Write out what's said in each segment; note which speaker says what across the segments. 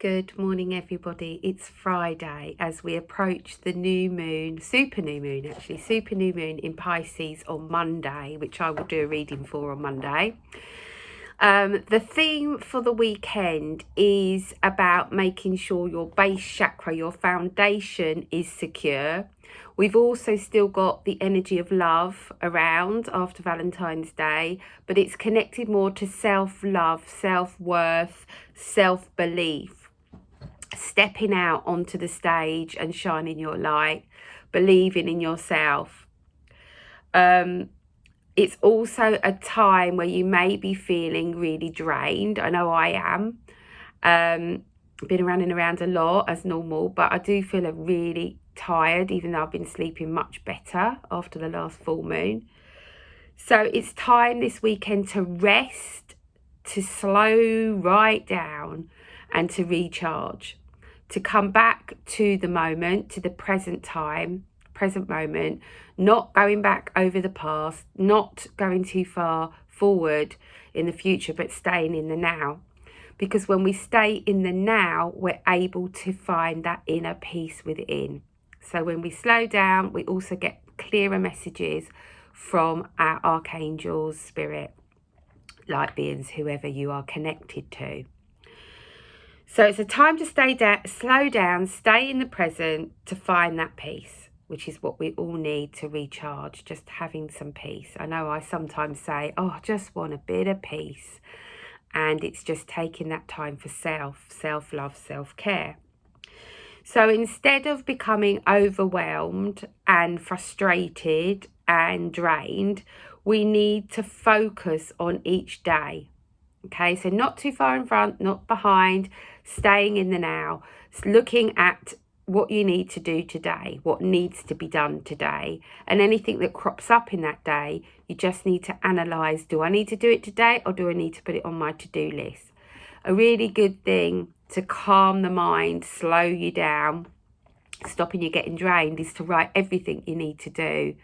Speaker 1: Good morning, everybody. It's Friday as we approach the new moon, super new moon in Pisces on Monday, which I will do a reading for on Monday. The theme for the weekend is about making sure your base chakra, your foundation, is secure. We've also still got the energy of love around after Valentine's Day, but it's connected more to self-love, self-worth, self-belief. Stepping out onto the stage and shining your light, believing in yourself. It's also a time where you may be feeling really drained. I know I am. Been running around a lot as normal, but I do feel really tired, even though I've been sleeping much better after the last full moon. So it's time this weekend to rest, to slow right down and to recharge, to come back to the moment, to the present time, present moment, not going back over the past, not going too far forward in the future, but staying in the now. Because when we stay in the now, we're able to find that inner peace within. So when we slow down, we also get clearer messages from our archangels, spirit, light beings, whoever you are connected to. So it's a time to slow down, stay in the present, to find that peace, which is what we all need to recharge, just having some peace. I know I sometimes say, oh, I just want a bit of peace. And it's just taking that time for self-love, self-care. So instead of becoming overwhelmed and frustrated and drained, we need to focus on each day. Okay, so not too far in front, not behind, staying in the now, looking at what you need to do today, what needs to be done today, and anything that crops up in that day, you just need to analyse, do I need to do it today or do I need to put it on my to-do list? A really good thing to calm the mind, slow you down, stopping you getting drained, is to write everything you need to do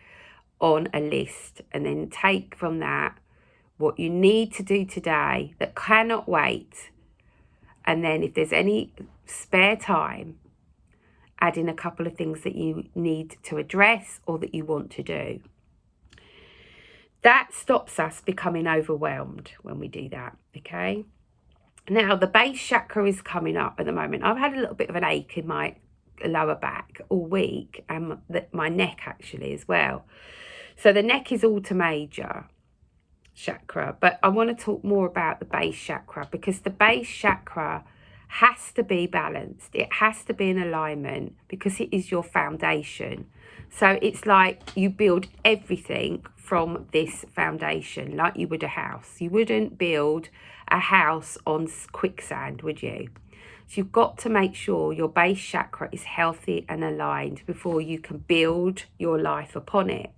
Speaker 1: on a list and then take from that what you need to do today that cannot wait. And then if there's any spare time, add in a couple of things that you need to address or that you want to do. That stops us becoming overwhelmed when we do that, okay? Now, the base chakra is coming up at the moment. I've had a little bit of an ache in my lower back all week, and my neck actually as well. So the neck is all to major chakra, but I want to talk more about the base chakra, because the base chakra has to be balanced. It has to be in alignment because it is your foundation. So it's like you build everything from this foundation, like you would a house. You wouldn't build a house on quicksand, would you? So you've got to make sure your base chakra is healthy and aligned before you can build your life upon it.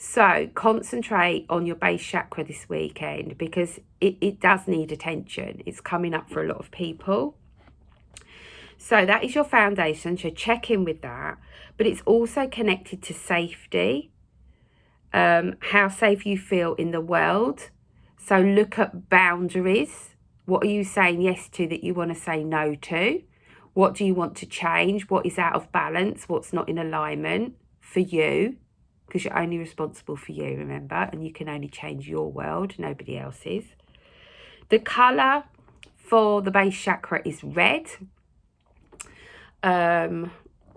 Speaker 1: So concentrate on your base chakra this weekend, because it does need attention. It's coming up for a lot of people. So that is your foundation. So check in with that. But it's also connected to safety, how safe you feel in the world. So look at boundaries. What are you saying yes to that you want to say no to? What do you want to change? What is out of balance? What's not in alignment for you? Because you're only responsible for you, remember, and you can only change your world, nobody else's. The colour for the base chakra is red.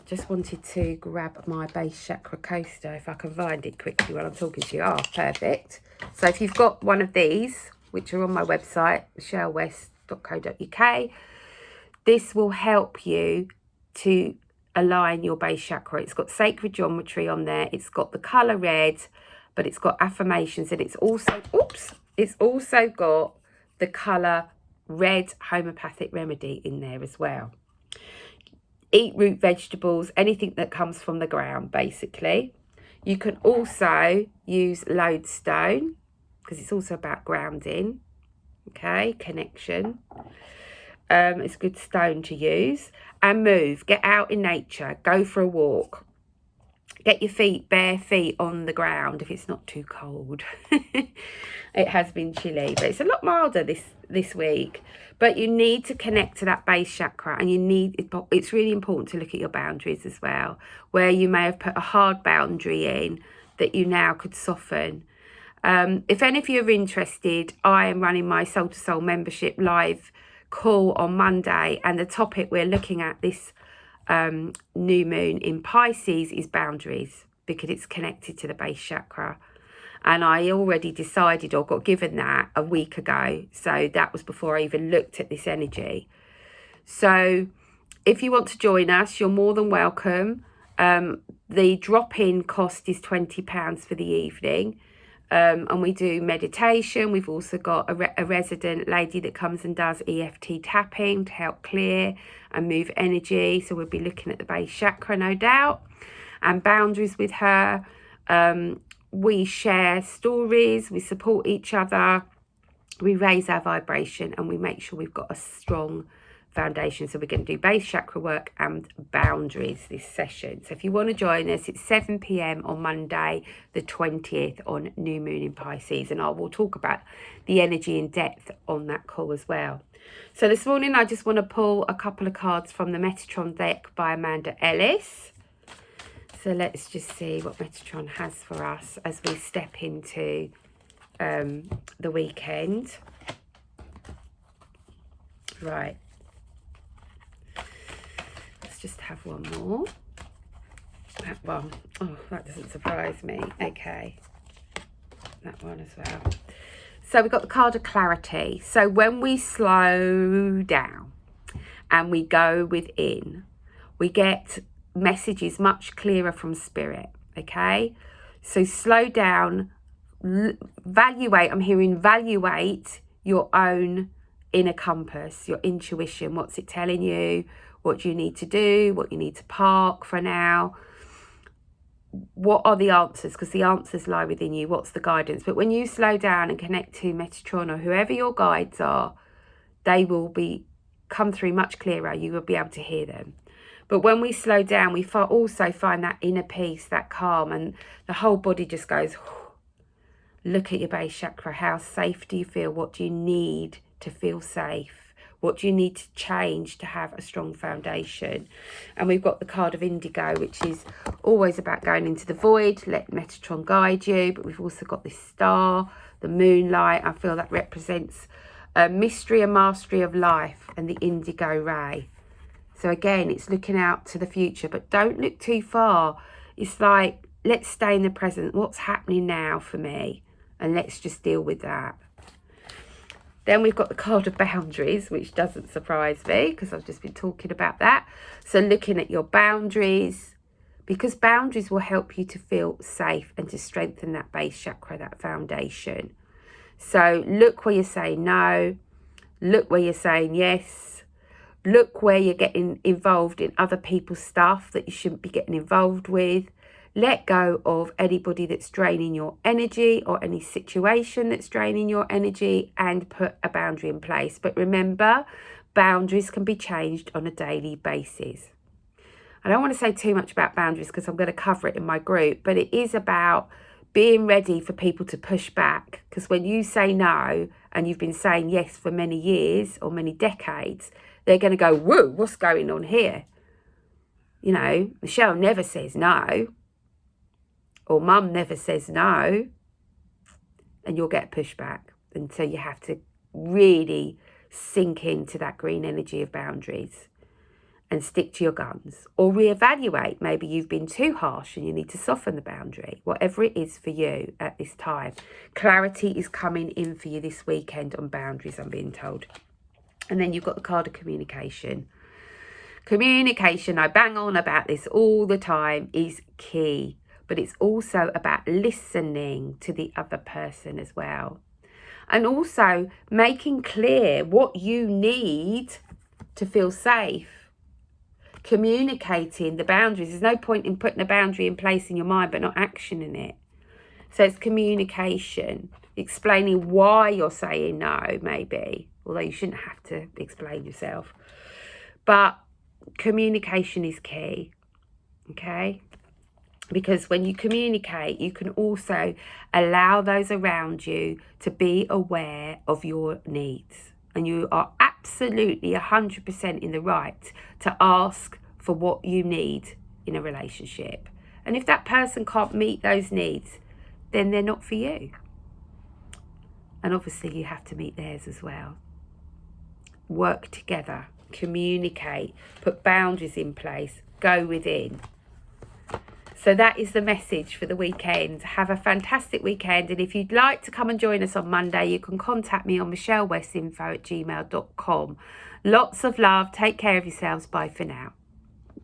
Speaker 1: Just wanted to grab my base chakra coaster, if I can find it quickly while I'm talking to you. Ah, perfect. So if you've got one of these, which are on my website, michellewest.co.uk, this will help you to align your base chakra. It's got sacred geometry on there. It's got the colour red, but it's got affirmations, and it's also got the colour red homeopathic remedy in there as well. Eat root vegetables, anything that comes from the ground, basically. You can also use lodestone, because it's also about grounding, okay, connection. It's a good stone to use. And move, get out in nature, go for a walk, Get your feet, bare feet on the ground if it's not too cold. It has been chilly, but it's a lot milder this week. But you need to connect to that base chakra, and it's really important to look at your boundaries as well, where you may have put a hard boundary in that you now could soften. If any of you are interested, I am running my Soul to Soul membership live call on Monday, and the topic we're looking at this new moon in Pisces is boundaries, because it's connected to the base chakra. And I already decided or got given that a week ago. So that was before I even looked at this energy. So if you want to join us, you're more than welcome. The drop-in cost is £20 for the evening. And we do meditation. We've also got a resident lady that comes and does EFT tapping to help clear and move energy. So we'll be looking at the base chakra, no doubt, and boundaries with her. We share stories, we support each other, we raise our vibration, and we make sure we've got a strong foundation. So we're going to do base chakra work and boundaries this session. So if you want to join us, it's 7 p.m. on Monday the 20th on new moon in Pisces, and I will talk about the energy in depth on that call as well. So this morning I just want to pull a couple of cards from the Metatron deck by Amanda Ellis. So let's just see what Metatron has for us as we step into the weekend. Right. Let's just have one more. That one. Oh, that doesn't surprise me. Okay. That one as well. So we've got the card of clarity. So when we slow down and we go within, we get messages much clearer from spirit. Okay, so slow down, evaluate. I'm hearing evaluate your own inner compass, your intuition. What's it telling you? What do you need to do? What you need to park for now? What are the answers? Because the answers lie within you. What's the guidance? But when you slow down and connect to Metatron or whoever your guides are, they will come through much clearer. You will be able to hear them. But when we slow down, we also find that inner peace, that calm, and the whole body just goes, look at your base chakra. How safe do you feel? What do you need to feel safe? What do you need to change to have a strong foundation? And we've got the card of indigo, which is always about going into the void. Let Metatron guide you. But we've also got this star, the moonlight. I feel that represents a mystery and mastery of life, and the indigo ray. So again, it's looking out to the future, but don't look too far. It's like, let's stay in the present. What's happening now for me? And let's just deal with that. Then we've got the card of boundaries, which doesn't surprise me because I've just been talking about that. So looking at your boundaries, because boundaries will help you to feel safe and to strengthen that base chakra, that foundation. So look where you're saying no. Look where you're saying yes. Look where you're getting involved in other people's stuff that you shouldn't be getting involved with. Let go of anybody that's draining your energy or any situation that's draining your energy, and put a boundary in place. But remember, boundaries can be changed on a daily basis. I don't want to say too much about boundaries because I'm going to cover it in my group, but it is about being ready for people to push back. Because when you say no and you've been saying yes for many years or many decades, they're going to go, whoa, what's going on here? You know, Michelle never says no, or mum never says no, and you'll get pushback. And so you have to really sink into that green energy of boundaries and stick to your guns, or reevaluate. Maybe you've been too harsh and you need to soften the boundary. Whatever it is for you at this time, clarity is coming in for you this weekend on boundaries, I'm being told. And then you've got the card of communication. Communication, I bang on about this all the time, is key. But it's also about listening to the other person as well. And also making clear what you need to feel safe. Communicating the boundaries. There's no point in putting a boundary in place in your mind but not actioning it. So it's communication. Explaining why you're saying no, maybe. Although you shouldn't have to explain yourself. But communication is key. Okay? Because when you communicate, you can also allow those around you to be aware of your needs. And you are absolutely 100% in the right to ask for what you need in a relationship. And if that person can't meet those needs, then they're not for you. And obviously you have to meet theirs as well. Work together, communicate, put boundaries in place, go within. So that is the message for the weekend. Have a fantastic weekend. And if you'd like to come and join us on Monday, you can contact me on michellewestinfo@gmail.com. Lots of love. Take care of yourselves. Bye for now.